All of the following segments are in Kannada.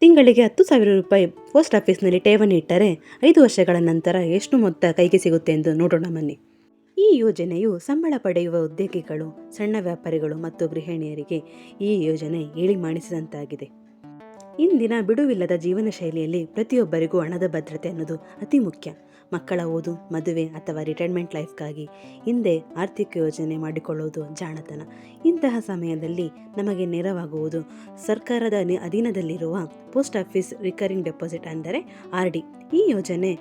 ತಿಂಗಳಿಗೆ 10,000 ರೂಪಾಯಿ ಪೋಸ್ಟ್ ಆಫೀಸ್ನಲ್ಲಿ ಠೇವಣಿ ಇಟ್ಟರೆ 5 ವರ್ಷಗಳ ನಂತರ ಎಷ್ಟು ಮೊತ್ತ ಕೈಗೆ ಸಿಗುತ್ತೆ ಎಂದು ನೋಡೋಣ ಬನ್ನಿ. ಈ ಯೋಜನೆಯು ಸಂಬಳ ಪಡೆಯುವ ಉದ್ಯೋಗಿಗಳು, ಸಣ್ಣ ವ್ಯಾಪಾರಿಗಳು ಮತ್ತು ಗೃಹಿಣಿಯರಿಗೆ ಈ ಯೋಜನೆ ಹೇಳಿ ಮಾಡಿಸಿದಂತಾಗಿದೆ. ಇಂದಿನ ಬಿಡುವಿಲ್ಲದ ಜೀವನ ಶೈಲಿಯಲ್ಲಿ ಪ್ರತಿಯೊಬ್ಬರಿಗೂ ಹಣದ ಭದ್ರತೆ ಅನ್ನೋದು ಅತಿ ಮುಖ್ಯ. ಮಕ್ಕಳ ಓದು, ಮದುವೆ ಅಥವಾ ರಿಟೈರ್ಮೆಂಟ್ ಲೈಫ್ಗಾಗಿ ಹಿಂದೆ ಆರ್ಥಿಕ ಯೋಜನೆ ಮಾಡಿಕೊಳ್ಳುವುದು ಜಾಣತನ. ಇಂತಹ ಸಮಯದಲ್ಲಿ ನಮಗೆ ನೆರವಾಗುವುದು ಸರ್ಕಾರದ ಅಧೀನದಲ್ಲಿರುವ ಪೋಸ್ಟ್ ಆಫೀಸ್ ರಿಕರಿಂಗ್ ಡೆಪಾಸಿಟ್ ಅಂದರೆ RD. ಈ ಯೋಜನೆ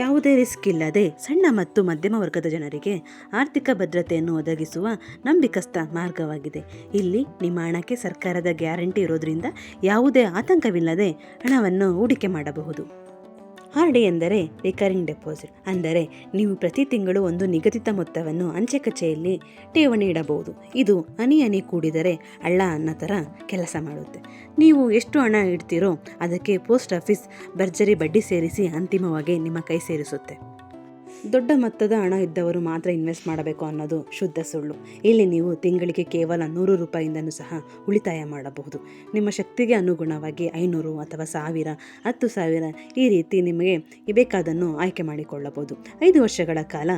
ಯಾವುದೇ ರಿಸ್ಕ್ ಇಲ್ಲದೆ ಸಣ್ಣ ಮತ್ತು ಮಧ್ಯಮ ವರ್ಗದ ಜನರಿಗೆ ಆರ್ಥಿಕ ಭದ್ರತೆಯನ್ನು ಒದಗಿಸುವ ನಂಬಿಕಸ್ಥ ಮಾರ್ಗವಾಗಿದೆ. ಇಲ್ಲಿ ನಿಮ್ಮ ಹಣಕ್ಕೆ ಸರ್ಕಾರದ ಗ್ಯಾರಂಟಿ ಇರೋದ್ರಿಂದ ಯಾವುದೇ ಆತಂಕವಿಲ್ಲದೆ ಹಣವನ್ನು ಹೂಡಿಕೆ ಮಾಡಬಹುದು. RD ಎಂದರೆ ರಿಕರಿಂಗ್ ಡೆಪಾಸಿಟ್, ಅಂದರೆ ನೀವು ಪ್ರತಿ ತಿಂಗಳು ಒಂದು ನಿಗದಿತ ಮೊತ್ತವನ್ನು ಅಂಚೆ ಕಚೇರಿಯಲ್ಲಿ ಠೇವಣಿ ಇಡಬಹುದು. ಇದು ಹನಿ ಕೂಡಿದರೆ ಹಳ್ಳ ಅನ್ನೋ ಥರ ಕೆಲಸ ಮಾಡುತ್ತೆ. ನೀವು ಎಷ್ಟು ಹಣ ಇಡ್ತೀರೋ ಅದಕ್ಕೆ ಪೋಸ್ಟ್ ಆಫೀಸ್ ಭರ್ಜರಿ ಬಡ್ಡಿ ಸೇರಿಸಿ ಅಂತಿಮವಾಗಿ ನಿಮ್ಮ ಕೈ ಸೇರಿಸುತ್ತೆ. ದೊಡ್ಡ ಮೊತ್ತದ ಹಣ ಇದ್ದವರು ಮಾತ್ರ ಇನ್ವೆಸ್ಟ್ ಮಾಡಬೇಕು ಅನ್ನೋದು ಶುದ್ಧ ಸುಳ್ಳು. ಇಲ್ಲಿ ನೀವು ತಿಂಗಳಿಗೆ ಕೇವಲ 100 ರೂಪಾಯಿಂದನೂ ಸಹ ಉಳಿತಾಯ ಮಾಡಬಹುದು. ನಿಮ್ಮ ಶಕ್ತಿಗೆ ಅನುಗುಣವಾಗಿ 500 ಅಥವಾ 1000, 10,000 ಈ ರೀತಿ ನಿಮಗೆ ಬೇಕಾದನ್ನು ಆಯ್ಕೆ ಮಾಡಿಕೊಳ್ಳಬಹುದು. 5 ವರ್ಷಗಳ ಕಾಲ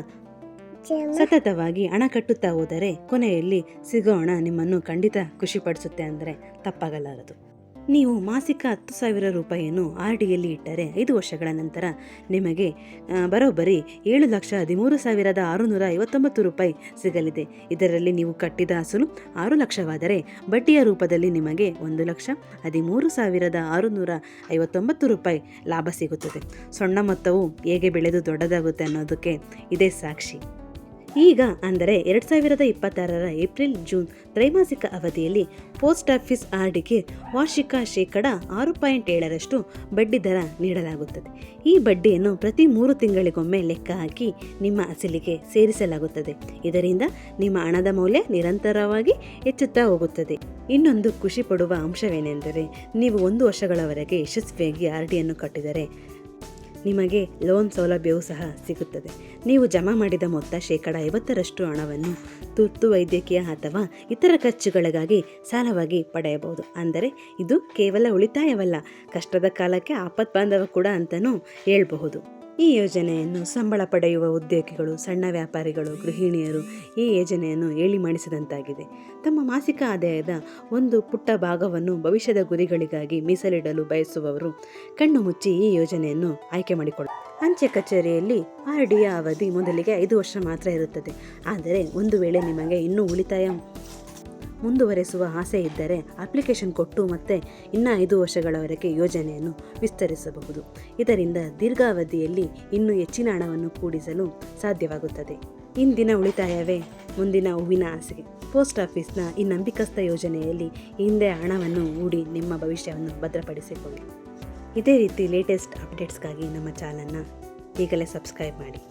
ಸತತವಾಗಿ ಹಣ ಕಟ್ಟುತ್ತಾ ಹೋದರೆ ಕೊನೆಯಲ್ಲಿ ಸಿಗೋ ಹಣ ನಿಮ್ಮನ್ನು ಖಂಡಿತ ಖುಷಿಪಡಿಸುತ್ತೆ ಅಂದರೆ ತಪ್ಪಾಗಲಾರದು. ನೀವು ಮಾಸಿಕ 10,000 ರೂಪಾಯಿಯನ್ನು RDಯಲ್ಲಿ ಇಟ್ಟರೆ 5 ವರ್ಷಗಳ ನಂತರ ನಿಮಗೆ ಬರೋಬ್ಬರಿ 7,13,659 ರೂಪಾಯಿ ಸಿಗಲಿದೆ. ಇದರಲ್ಲಿ ನೀವು ಕಟ್ಟಿದ ಅಸಲು 6 ಲಕ್ಷವಾದರೆ ಬಡ್ಡಿಯ ರೂಪದಲ್ಲಿ ನಿಮಗೆ 1,13,659 ರೂಪಾಯಿ ಲಾಭ ಸಿಗುತ್ತದೆ. ಸಣ್ಣ ಮೊತ್ತವು ಹೇಗೆ ಬೆಳೆದು ದೊಡ್ಡದಾಗುತ್ತೆ ಅನ್ನೋದಕ್ಕೆ ಇದೇ ಸಾಕ್ಷಿ. ಈಗ ಅಂದರೆ 2026ರ ಏಪ್ರಿಲ್-ಜೂನ್ ತ್ರೈಮಾಸಿಕ ಅವಧಿಯಲ್ಲಿ ಪೋಸ್ಟ್ ಆಫೀಸ್ RDಗೆ ವಾರ್ಷಿಕ ಶೇಕಡ 6.7ರಷ್ಟು ಬಡ್ಡಿ ದರ ನೀಡಲಾಗುತ್ತದೆ. ಈ ಬಡ್ಡಿಯನ್ನು ಪ್ರತಿ 3 ತಿಂಗಳಿಗೊಮ್ಮೆ ಲೆಕ್ಕ ಹಾಕಿ ನಿಮ್ಮ ಅಸಲಿಗೆ ಸೇರಿಸಲಾಗುತ್ತದೆ. ಇದರಿಂದ ನಿಮ್ಮ ಹಣದ ಮೌಲ್ಯ ನಿರಂತರವಾಗಿ ಹೆಚ್ಚುತ್ತಾ ಹೋಗುತ್ತದೆ. ಇನ್ನೊಂದು ಖುಷಿ ಪಡುವ ಅಂಶವೇನೆಂದರೆ ನೀವು 1 ವರ್ಷಗಳವರೆಗೆ ಯಶಸ್ವಿಯಾಗಿ RDಯನ್ನು ಕಟ್ಟಿದರೆ ನಿಮಗೆ ಲೋನ್ ಸೌಲಭ್ಯವೂ ಸಹ ಸಿಗುತ್ತದೆ. ನೀವು ಜಮಾ ಮಾಡಿದ ಮೊತ್ತ ಶೇಕಡ 50ರಷ್ಟು ಹಣವನ್ನು ತುರ್ತು ವೈದ್ಯಕೀಯ ಅಥವಾ ಇತರ ಖರ್ಚುಗಳಿಗಾಗಿ ಸಾಲವಾಗಿ ಪಡೆಯಬಹುದು. ಅಂದರೆ ಇದು ಕೇವಲ ಉಳಿತಾಯವಲ್ಲ, ಕಷ್ಟದ ಕಾಲಕ್ಕೆ ಆಪತ್ಬಾಂಧವ ಕೂಡ ಅಂತಲೂ ಹೇಳ್ಬಹುದು. ಈ ಯೋಜನೆಯನ್ನು ಸಂಬಳ ಪಡೆಯುವ ಉದ್ಯೋಗಿಗಳು, ಸಣ್ಣ ವ್ಯಾಪಾರಿಗಳು, ಗೃಹಿಣಿಯರು ಈ ಯೋಜನೆಯನ್ನು ಹೇಳಿ ಮಾಡಿಸಿದಂತಾಗಿದೆ. ತಮ್ಮ ಮಾಸಿಕ ಆದಾಯದ ಒಂದು ಪುಟ್ಟ ಭಾಗವನ್ನು ಭವಿಷ್ಯದ ಗುರಿಗಳಿಗಾಗಿ ಮೀಸಲಿಡಲು ಬಯಸುವವರು ಕಣ್ಣು ಮುಚ್ಚಿ ಈ ಯೋಜನೆಯನ್ನು ಆಯ್ಕೆ ಮಾಡಿಕೊಳ್ಳಿ. ಅಂಚೆ ಕಚೇರಿಯಲ್ಲಿ RDಯ ಅವಧಿ ಮೊದಲಿಗೆ 5 ವರ್ಷ ಮಾತ್ರ ಇರುತ್ತದೆ. ಆದರೆ ಒಂದು ವೇಳೆ ನಿಮಗೆ ಇನ್ನೂ ಉಳಿತಾಯ ಮುಂದುವರೆಸುವ ಆಸೆ ಇದ್ದರೆ ಅಪ್ಲಿಕೇಶನ್ ಕೊಟ್ಟು ಮತ್ತೆ ಇನ್ನು 5 ವರ್ಷಗಳವರೆಗೆ ಯೋಜನೆಯನ್ನು ವಿಸ್ತರಿಸಬಹುದು. ಇದರಿಂದ ದೀರ್ಘಾವಧಿಯಲ್ಲಿ ಇನ್ನೂ ಹೆಚ್ಚಿನ ಹಣವನ್ನು ಕೂಡಿಸಲು ಸಾಧ್ಯವಾಗುತ್ತದೆ. ಇಂದಿನ ಉಳಿತಾಯವೇ ಮುಂದಿನ ಹೂವಿನ ಹಾಸಿಗೆ. ಪೋಸ್ಟ್ ಆಫೀಸ್ನ ಈ ನಂಬಿಕಸ್ಥ ಯೋಜನೆಯಲ್ಲಿ ಹಿಂದೆ ಹಣವನ್ನು ಹೂಡಿ ನಿಮ್ಮ ಭವಿಷ್ಯವನ್ನು ಭದ್ರಪಡಿಸಿಕೊಳ್ಳಿ. ಇದೇ ರೀತಿ ಲೇಟೆಸ್ಟ್ ಅಪ್ಡೇಟ್ಸ್ಗಾಗಿ ನಮ್ಮ ಚಾನಲ್ನ ಈಗಲೇ ಸಬ್ಸ್ಕ್ರೈಬ್ ಮಾಡಿ.